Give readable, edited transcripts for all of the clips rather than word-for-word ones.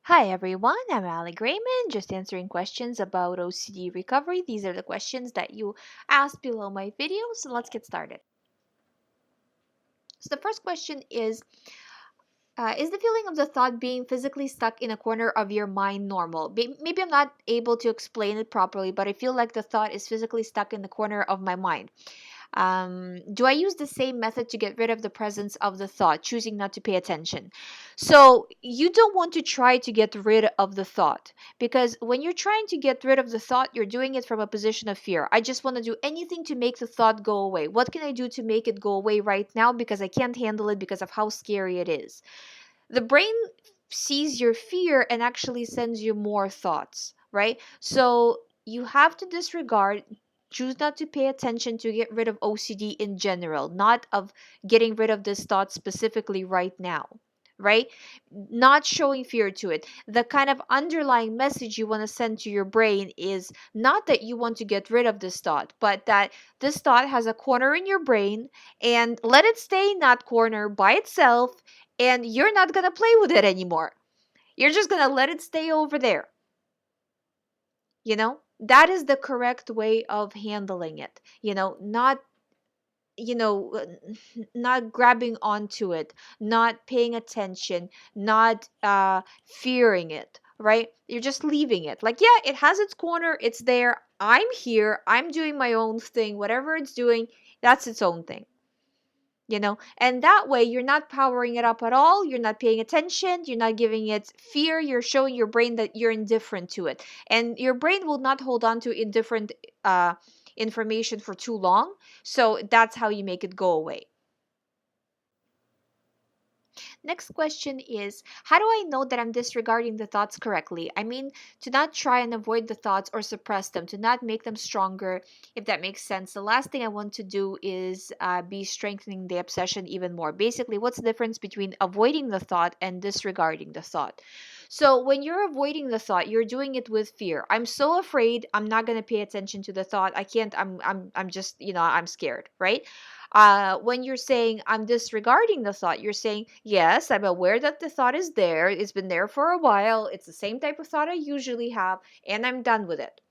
Hi everyone, I'm Ali GREYMOND, just answering questions about OCD recovery. These are the questions that you asked below my video, so let's get started. So the first question is the feeling of the thought being physically stuck in a corner of your mind normal? Maybe I'm not able to explain it properly, but I feel like the thought is physically stuck in the corner of my mind. Do I use the same method to get rid of the presence of the thought, choosing not to pay attention? So you don't want to try to get rid of the thought, because when you're trying to get rid of the thought, you're doing it from a position of fear. I just want to do anything to make the thought go away. What can I do to make it go away right now? Because I can't handle it because of how scary it is. The brain sees your fear and actually sends you more thoughts, right? So you have to disregard, choose not to pay attention to get rid of OCD in general, not of getting rid of this thought specifically right now, right? Not showing fear to it. The kind of underlying message you want to send to your brain is not that you want to get rid of this thought, but that this thought has a corner in your brain, and let it stay in that corner by itself, and you're not going to play with it anymore. You're just going to let it stay over there. That is the correct way of handling it. You know, uh, not grabbing onto it, not paying attention, not fearing it, right? You're just leaving it. Like, yeah, it has its corner, it's there. I'm here, I'm doing my own thing. Whatever it's doing, that's its own thing. And that way you're not powering it up at all, you're not paying attention, you're not giving it fear, you're showing your brain that you're indifferent to it, and your brain will not hold on to indifferent information for too long. So that's how you make it go away. Next question is, how do I know that I'm disregarding the thoughts correctly? I mean, to not try and avoid the thoughts or suppress them, to not make them stronger, if that makes sense. The last thing I want to do is be strengthening the obsession even more. Basically, what's the difference between avoiding the thought and disregarding the thought? So when you're avoiding the thought, you're doing it with fear. I'm so afraid, I'm not going to pay attention to the thought. I can't, I'm just, I'm scared, right? When you're saying I'm disregarding the thought, you're saying, yes, I'm aware that the thought is there. It's been there for a while. It's the same type of thought I usually have, and I'm done with it.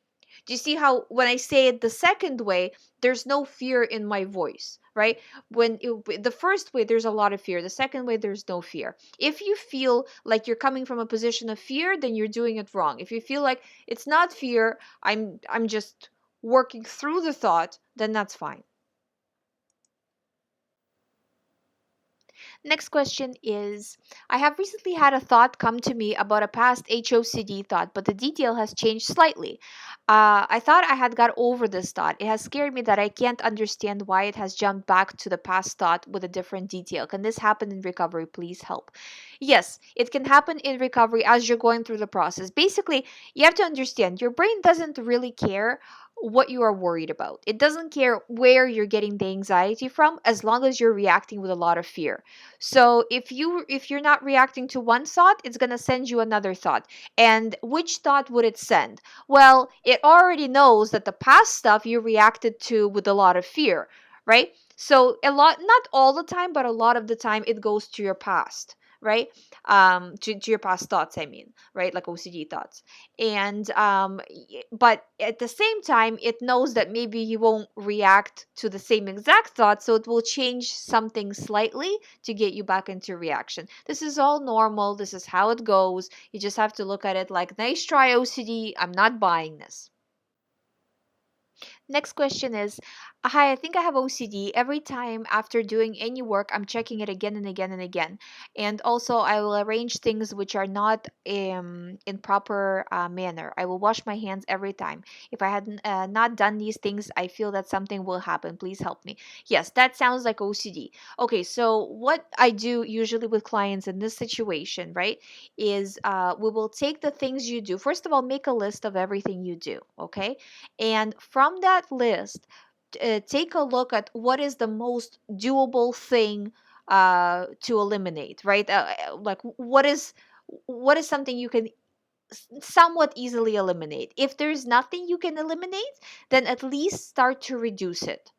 Do you see how when I say it the second way, there's no fear in my voice, right? The first way, there's a lot of fear. The second way, there's no fear. If you feel like you're coming from a position of fear, then you're doing it wrong. If you feel like it's not fear, I'm just working through the thought, then that's fine. Next question is, I have recently had a thought come to me about a past HOCD thought, but the detail has changed slightly. I thought I had got over this thought. It has scared me that I can't understand why it has jumped back to the past thought with a different detail. Can this happen in recovery? Please help. Yes, it can happen in recovery as you're going through the process. Basically, you have to understand your brain doesn't really care what you are worried about. It doesn't care where you're getting the anxiety from, as long as you're reacting with a lot of fear. So if you're not reacting to one thought, it's going to send you another thought. And which thought would it send? Well, it already knows that the past stuff you reacted to with a lot of fear, right? So a lot, not all the time, but a lot of the time it goes to your past, right? To your past thoughts, I mean, right? Like OCD thoughts. And but at the same time, it knows that maybe you won't react to the same exact thought, so it will change something slightly to get you back into reaction. This is all normal. This is how it goes. You just have to look at it like, nice try, OCD. I'm not buying this. Next question is, hi, I think I have OCD. Every time after doing any work, I'm checking it again and again and again. And also, I will arrange things which are not in proper manner. I will wash my hands every time. If I had not done these things, I feel that something will happen. Please help me. Yes, that sounds like OCD. Okay, so what I do usually with clients in this situation, right, is we will take the things you do. First of all, make a list of everything you do, okay? And from that list, take a look at what is the most doable thing to eliminate, right? Like what is something you can somewhat easily eliminate. If there's nothing you can eliminate, then at least start to reduce it.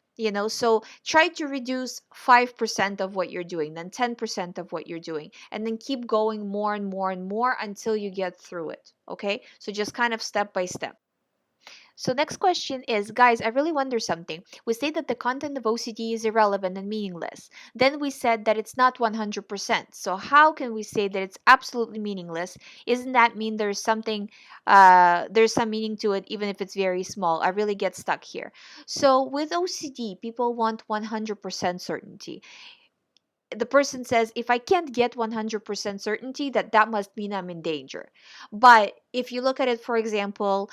So try to reduce 5% of what you're doing, then 10% of what you're doing, and then keep going more and more and more until you get through it. Okay, so just kind of step by step. So next question is, guys, I really wonder something. We say that the content of OCD is irrelevant and meaningless. Then we said that it's not 100%. So how can we say that it's absolutely meaningless? Isn't that mean there's some meaning to it even if it's very small? I really get stuck here. So with OCD, people want 100% certainty. The person says, if I can't get 100% certainty, that must mean I'm in danger. But if you look at it, for example,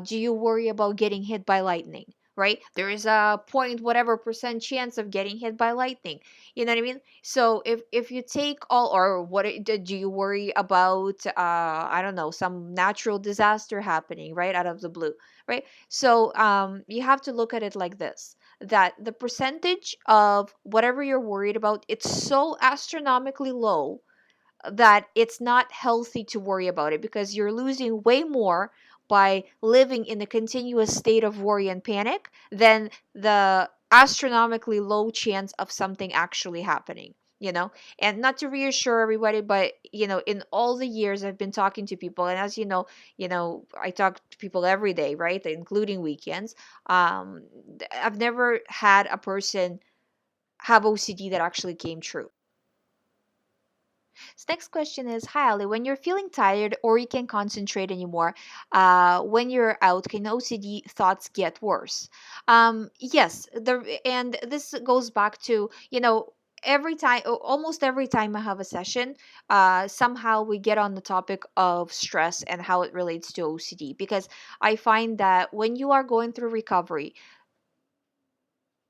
do you worry about getting hit by lightning? Right, there is a point whatever percent chance of getting hit by lightning. You know what I mean? So if you take all, or what do you worry about, I don't know, some natural disaster happening right out of the blue, right? So you have to look at it like this, that the percentage of whatever you're worried about, it's so astronomically low that it's not healthy to worry about it, because you're losing way more by living in a continuous state of worry and panic than the astronomically low chance of something actually happening. And not to reassure everybody, but in all the years I've been talking to people, and as I talk to people every day, right, including weekends. I've never had a person have OCD that actually came true. So next question is, hi Ali, when you're feeling tired or you can't concentrate anymore, when you're out, can OCD thoughts get worse? Yes, and this goes back to, every time, almost every time I have a session, somehow we get on the topic of stress and how it relates to OCD, because I find that when you are going through recovery,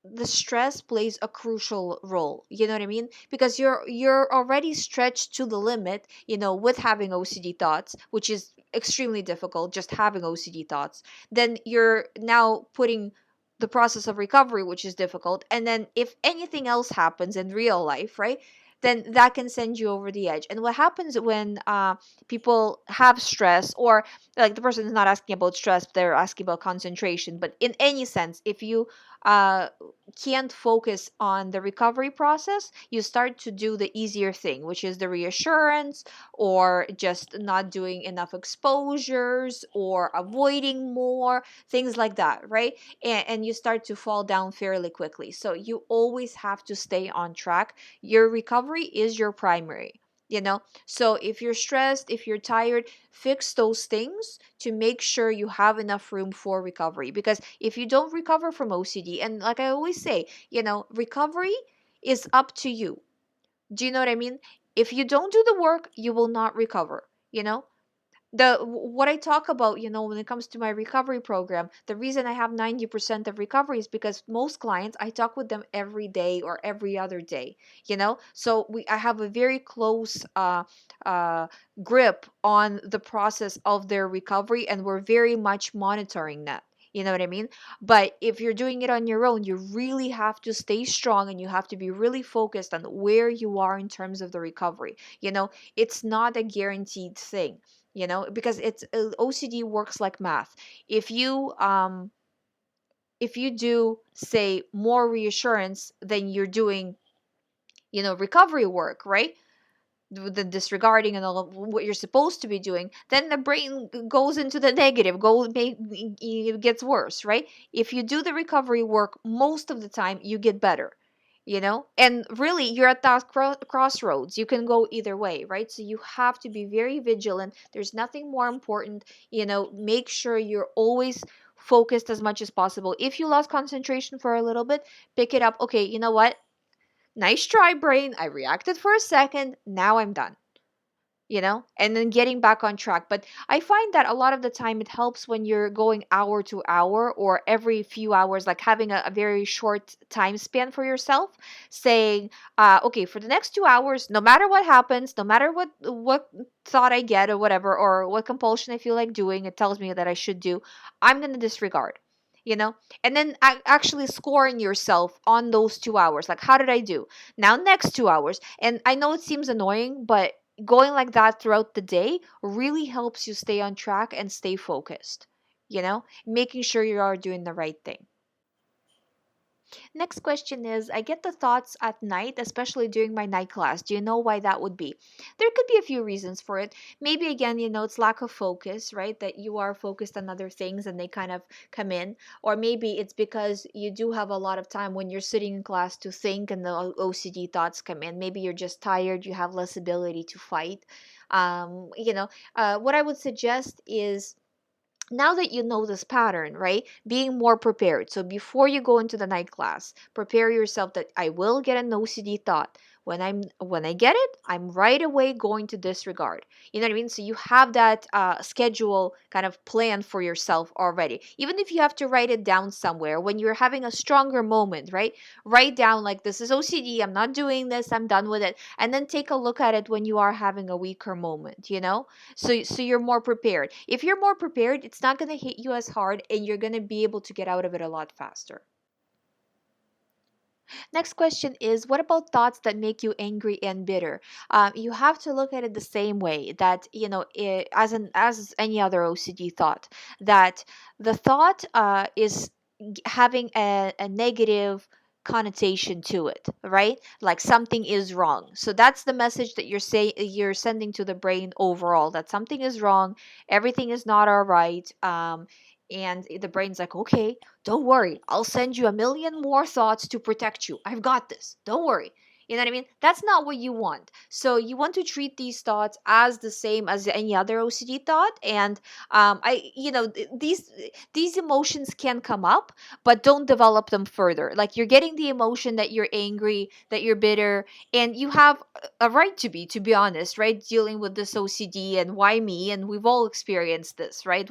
the stress plays a crucial role. You know what I mean? Because you're already stretched to the limit, with having OCD thoughts, which is extremely difficult, just having OCD thoughts. Then you're now putting the process of recovery, which is difficult. And then if anything else happens in real life, right? Then that can send you over the edge. And what happens when people have stress, or like the person is not asking about stress, they're asking about concentration. But in any sense, if you uh, can't focus on the recovery process, you start to do the easier thing, which is the reassurance, or just not doing enough exposures, or avoiding more, things like that, right? And you start to fall down fairly quickly. So you always have to stay on track. Your recovery is your primary. So if you're stressed, if you're tired, fix those things to make sure you have enough room for recovery. Because if you don't recover from OCD, and like I always say, recovery is up to you. Do you know what I mean? If you don't do the work, you will not recover. What I talk about, when it comes to my recovery program, the reason I have 90% of recovery is because most clients, I talk with them every day or every other day. So I have a very close uh, grip on the process of their recovery, and we're very much monitoring that. You know what I mean? But if you're doing it on your own, you really have to stay strong, and you have to be really focused on where you are in terms of the recovery. It's not a guaranteed thing, because it's OCD works like math. If you do, say, more reassurance than you're doing, recovery work, right? The disregarding and all of what you're supposed to be doing, then the brain goes into the negative, it gets worse, right? If you do the recovery work, most of the time you get better. And really, you're at that crossroads. You can go either way, right? So you have to be very vigilant. There's nothing more important. Make sure you're always focused as much as possible. If you lost concentration for a little bit, pick it up. Okay, you know what? Nice try, brain. I reacted for a second. Now I'm done. And then getting back on track. But I find that a lot of the time it helps when you're going hour to hour, or every few hours, like having a very short time span for yourself, saying, okay, for the next 2 hours, no matter what happens, no matter what thought I get, or whatever, or what compulsion I feel like doing, it tells me that I should do, I'm going to disregard. And then actually scoring yourself on those 2 hours, like, how did I do now, next 2 hours? And I know it seems annoying, but going like that throughout the day really helps you stay on track and stay focused, making sure you are doing the right thing. Next question is, I get the thoughts at night, especially during my night class. Do you know why that would be? There could be a few reasons for it. Maybe again, it's lack of focus, right? That you are focused on other things and they kind of come in. Or maybe it's because you do have a lot of time when you're sitting in class to think and the OCD thoughts come in. Maybe you're just tired, you have less ability to fight. What I would suggest is, now that you know this pattern, right? Being more prepared. So before you go into the night class, prepare yourself that I will get an OCD thought. When I get it, I'm right away going to disregard. You know what I mean? So you have that schedule kind of plan for yourself already. Even if you have to write it down somewhere when you're having a stronger moment, right? Write down like, this is OCD, I'm not doing this, I'm done with it. And then take a look at it when you are having a weaker moment, so you're more prepared. If you're more prepared, it's not going to hit you as hard and you're going to be able to get out of it a lot faster. Next question is, what about thoughts that make you angry and bitter? You have to look at it the same way that, as any other OCD thought, that the thought is having a negative connotation to it, right? Like something is wrong. So that's the message that you're sending to the brain overall, that something is wrong, everything is not all right. And the brain's like, okay, don't worry. I'll send you a million more thoughts to protect you. I've got this. Don't worry. You know what I mean? That's not what you want. So you want to treat these thoughts as the same as any other OCD thought. And these emotions can come up, but don't develop them further. Like, you're getting the emotion that you're angry, that you're bitter, and you have a right to be honest, right? Dealing with this OCD, and why me? And we've all experienced this, right?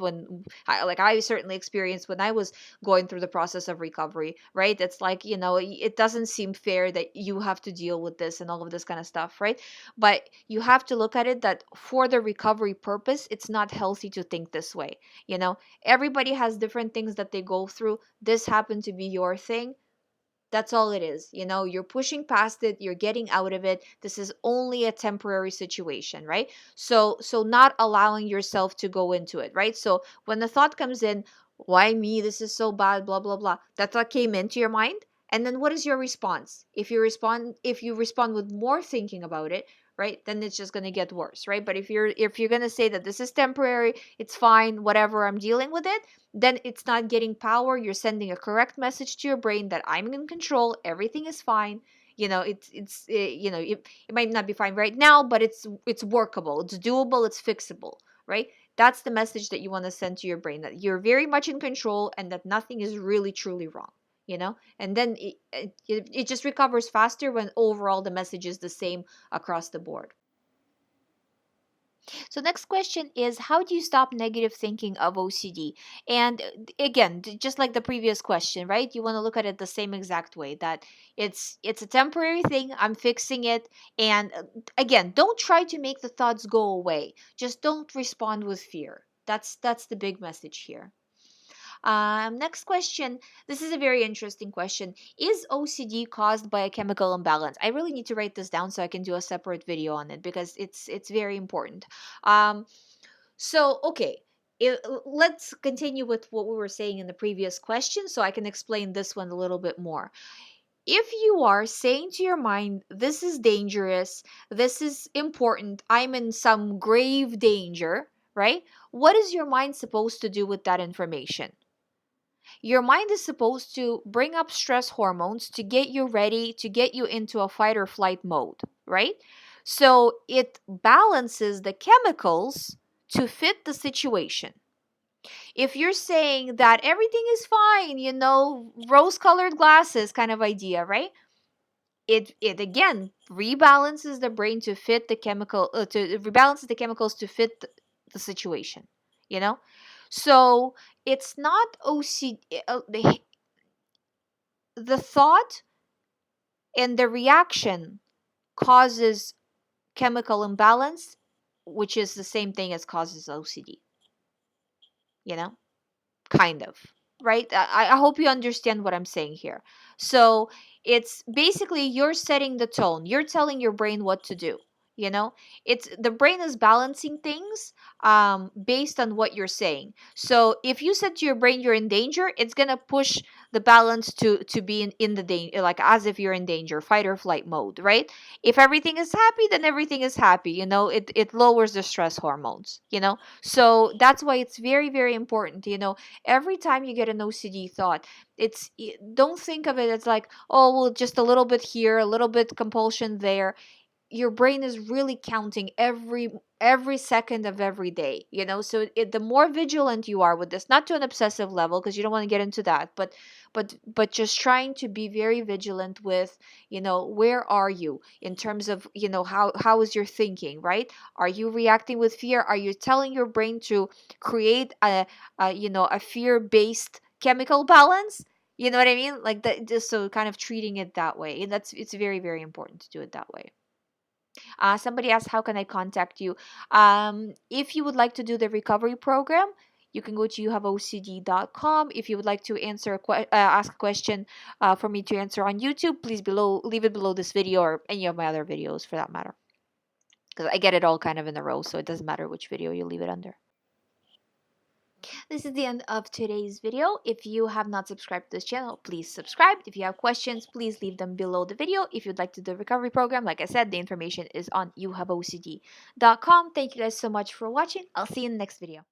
I certainly experienced when I was going through the process of recovery, right? It's like, it doesn't seem fair that you have to deal with this and all of this kind of stuff, right? But you have to look at it that for the recovery purpose, it's not healthy to think this way. Everybody has different things that they go through. This happened to be your thing. That's all it is. You're pushing past it, you're getting out of it. This is only a temporary situation, right? So not allowing yourself to go into it, right? So when the thought comes in, why me? This is so bad, blah blah blah. That thought came into your mind, and then what is your response? If you respond with more thinking about it, right? Then it's just going to get worse, right? But if you're going to say that this is temporary, it's fine, whatever, I'm dealing with it, then it's not getting power. You're sending a correct message to your brain that I'm in control, everything is fine. It might not be fine right now, but it's workable, it's doable, it's fixable, right? That's the message that you want to send to your brain, that you're very much in control and that nothing is really truly wrong. And then it just recovers faster when overall the message is the same across the board. So next question is, how do you stop negative thinking of OCD? And again, just like the previous question, right? You want to look at it the same exact way, that it's a temporary thing. I'm fixing it. And again, don't try to make the thoughts go away. Just don't respond with fear. That's the big message here. Next question. This is a very interesting question. Is OCD caused by a chemical imbalance? I really need to write this down so I can do a separate video on it because it's very important. Okay. Let's continue with what we were saying in the previous question so I can explain this one a little bit more. If you are saying to your mind, this is dangerous, this is important, I'm in some grave danger, right? What is your mind supposed to do with that information? Your mind is supposed to bring up stress hormones to get you ready, to get you into a fight or flight mode, right? So it balances the chemicals to fit the situation. If you're saying that everything is fine, rose colored glasses kind of idea, right? It again rebalances the brain to fit the rebalances the chemicals to fit the situation, you know? So it's not OCD. The thought and the reaction causes chemical imbalance, which is the same thing as causes OCD. Kind of, right? I hope you understand what I'm saying here. So it's basically you're setting the tone. You're telling your brain what to do. It's the brain is balancing things based on what you're saying. So if you said to your brain you're in danger, it's gonna push the balance to be in the danger, like as if you're in danger, fight or flight mode, right? If everything is happy, then everything is happy. It lowers the stress hormones. So that's why it's very, very important. Every time you get an OCD thought, don't think of it as like, oh, well, just a little bit here, a little bit compulsion there. Your brain is really counting every second of every day. So the more vigilant you are with this, not to an obsessive level, because you don't want to get into that, but just trying to be very vigilant with, where are you in terms of, how is your thinking, right? Are you reacting with fear? Are you telling your brain to create a fear based chemical balance? You know what I mean? Like that, just so kind of treating it that way. And it's very, very important to do it that way. Somebody asked, how can I contact you? If you would like to do the recovery program, you can go to youhaveocd.com. If you would like to ask a question for me to answer on YouTube, please leave it below this video or any of my other videos for that matter. Because I get it all kind of in a row, so it doesn't matter which video you leave it under. This is the end of today's video. If you have not subscribed to this channel, please subscribe. If you have questions, please leave them below the video. If you'd like to do the recovery program, like I said, the information is on youhaveocd.com. Thank you guys so much for watching. I'll see you in the next video.